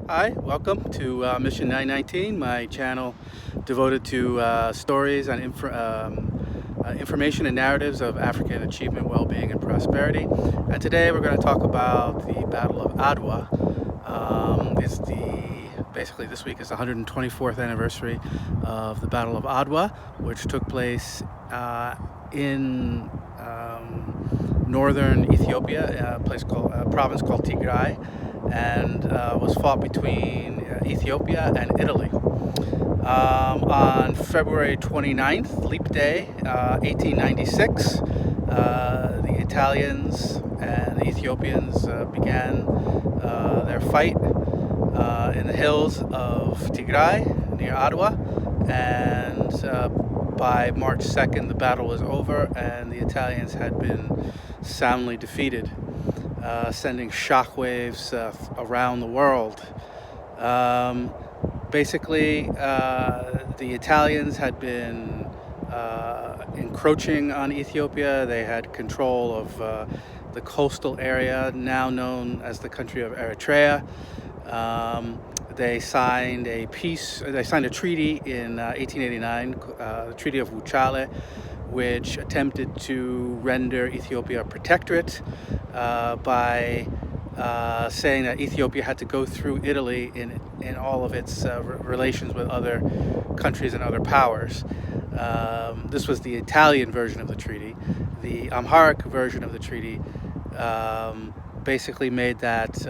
Hi, welcome to Mission 919, my channel devoted to stories and information and narratives of African achievement, well-being, and prosperity. And today we're going to talk about the Battle of Adwa. Basically this week is the 124th anniversary of the Battle of Adwa, which took place in northern Ethiopia, a province called Tigray, and was fought between Ethiopia and Italy. On February 29th, Leap Day, 1896, the Italians and the Ethiopians began their fight in the hills of Tigray near Adwa, and by March 2nd the battle was over and the Italians had been soundly defeated, sending shockwaves around the world. Basically, the Italians had been encroaching on Ethiopia. They had control of the coastal area now known as the country of Eritrea. They signed a treaty in 1889, the Treaty of Wuchale, which attempted to render Ethiopia a protectorate by saying that Ethiopia had to go through Italy in all of its relations with other countries and other powers. This was the Italian version of the treaty. The Amharic version of the treaty basically made that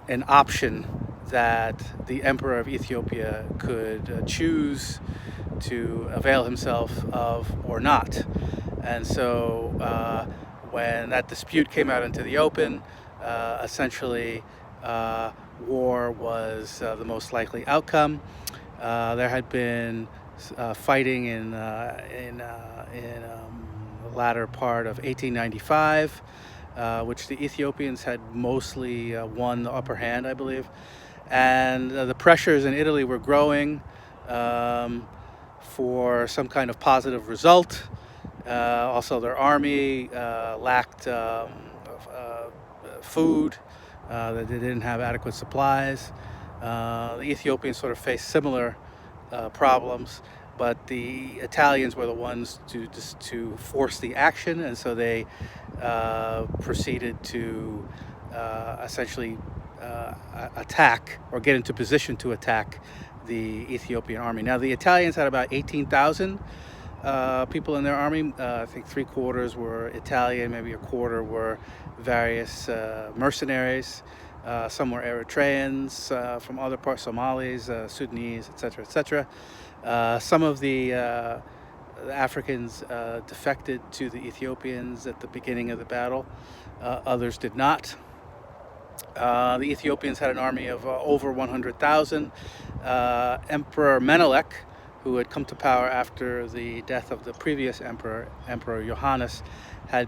an option that the Emperor of Ethiopia could choose to avail himself of or not. And so when that dispute came out into the open, essentially war was the most likely outcome. There had been fighting in the latter part of 1895, which the Ethiopians had mostly won the upper hand, I believe. And the pressures in Italy were growing for some kind of positive result. Also, their army lacked food, that they didn't have adequate supplies. The Ethiopians sort of faced similar problems, but the Italians were the ones to force the action, and so they proceeded to essentially attack or get into position to attack the Ethiopian army. Now, the Italians had about 18,000 people in their army. I think 3/4 were Italian, maybe a quarter were various mercenaries. Some were Eritreans from other parts, Somalis, Sudanese, etc., etc. Some of the Africans defected to the Ethiopians at the beginning of the battle. Others did not. The Ethiopians had an army of over 100,000. Emperor Menelik, who had come to power after the death of the previous emperor, Emperor Johannes, had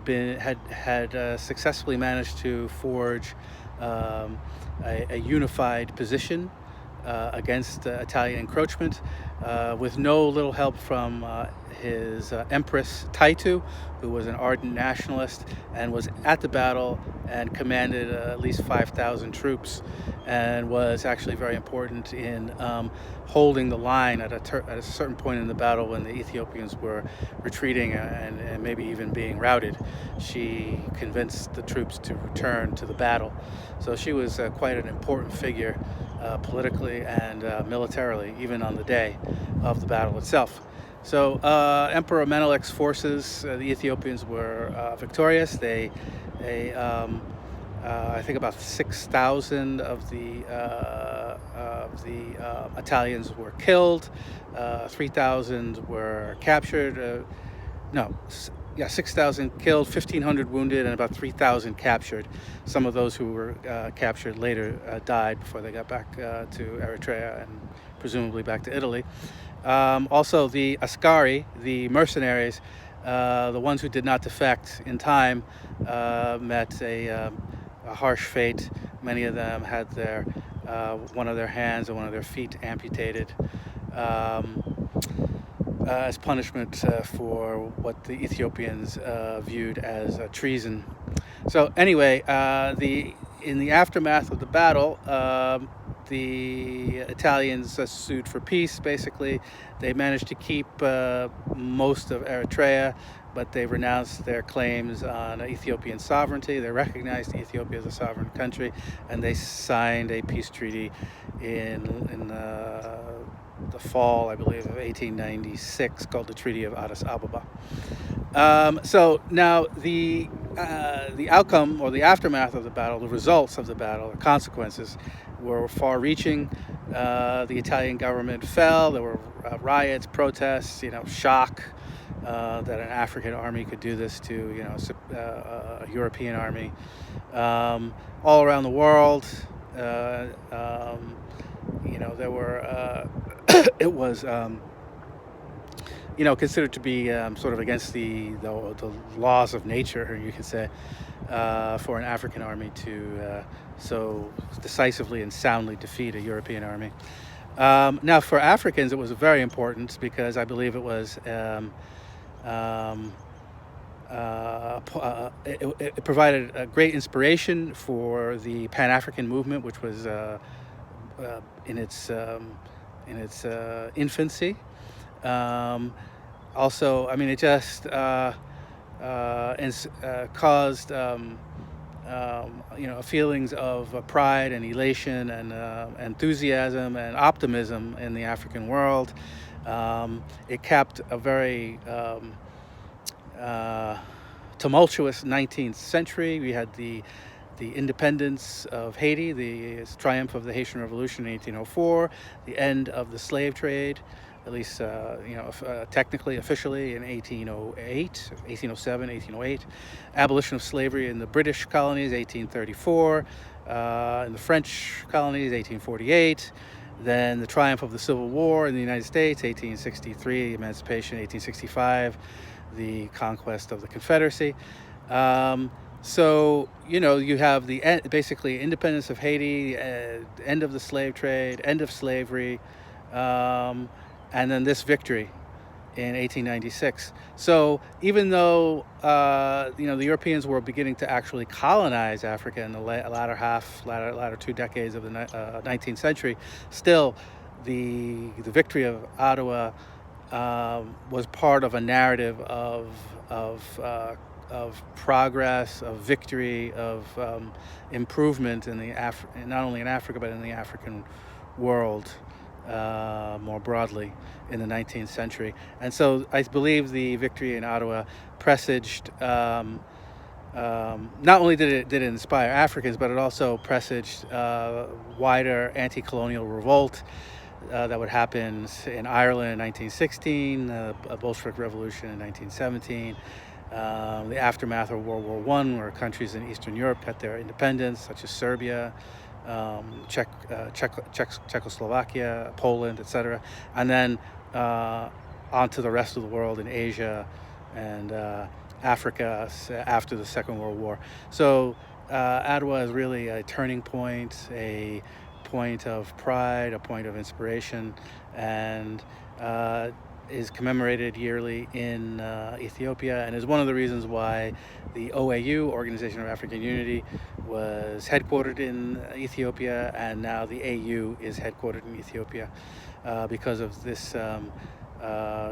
successfully managed to forge a unified position against Italian encroachment, with no little help from his Empress Taitu, who was an ardent nationalist and was at the battle and commanded at least 5,000 troops, and was actually very important in holding the line at a certain point in the battle when the Ethiopians were retreating and maybe even being routed. She convinced the troops to return to the battle. So she was quite an important figure politically and militarily, even on the day of the battle itself. So Emperor Menelik's forces, the Ethiopians were victorious. I think about 6,000 of the Italians were killed. 3,000 were captured. 6,000 killed, 1,500 wounded, and about 3,000 captured. Some of those who were captured later died before they got back to Eritrea and presumably back to Italy. Also, the Askari, the mercenaries, the ones who did not defect in time, met a harsh fate. Many of them had one of their hands and one of their feet amputated as punishment for what the Ethiopians viewed as treason. So anyway, in the aftermath of the battle, the Italians sued for peace, basically. They managed to keep most of Eritrea, but they renounced their claims on Ethiopian sovereignty. They recognized Ethiopia as a sovereign country, and they signed a peace treaty in the fall, I believe, of 1896, called the Treaty of Addis Ababa. So now the outcome or the aftermath of the battle, the results of the battle, the consequences, were far-reaching. The Italian government fell. There were riots, protests, shock that an African army could do this to, a European army. All around the world, there were. It was. Considered to be sort of against the laws of nature, you could say, for an African army to so decisively and soundly defeat a European army. Now, for Africans, it was very important because I believe it was it provided a great inspiration for the Pan-African movement, which was in its infancy. Also, I mean, it just caused feelings of pride and elation and enthusiasm and optimism in the African world. It capped a very tumultuous 19th century. We had the independence of Haiti, the triumph of the Haitian Revolution in 1804, the end of the slave trade, at least technically, officially in 1808, 1807, 1808, abolition of slavery in the British colonies, 1834, in the French colonies, 1848, then the triumph of the Civil War in the United States, 1863, emancipation, 1865, the conquest of the Confederacy. So, you have the basically independence of Haiti, end of the slave trade, end of slavery, and then this victory in 1896. So even though, the Europeans were beginning to actually colonize Africa in the latter 2 decades of the 19th century, still the victory of Adwa was part of a narrative of progress, of victory, of improvement in not only in Africa but in the African world more broadly in the 19th century. And so I believe the victory in Adwa presaged. Not only did it inspire Africans, but it also presaged wider anti-colonial revolt that would happen in Ireland in 1916, a Bolshevik Revolution in 1917. The aftermath of World War I, where countries in Eastern Europe got their independence, such as Serbia, Czechoslovakia, Poland, etc., and then onto the rest of the world in Asia and Africa after the Second World War. So Adwa is really a turning point, a point of pride, a point of inspiration, and is commemorated yearly in Ethiopia, and is one of the reasons why the OAU, Organization of African Unity, was headquartered in Ethiopia, and now the AU is headquartered in Ethiopia because of this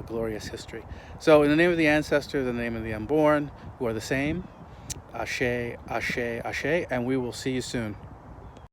glorious history. So in the name of the ancestors, in the name of the unborn, who are the same, Ashe, Ashe, Ashe, and we will see you soon.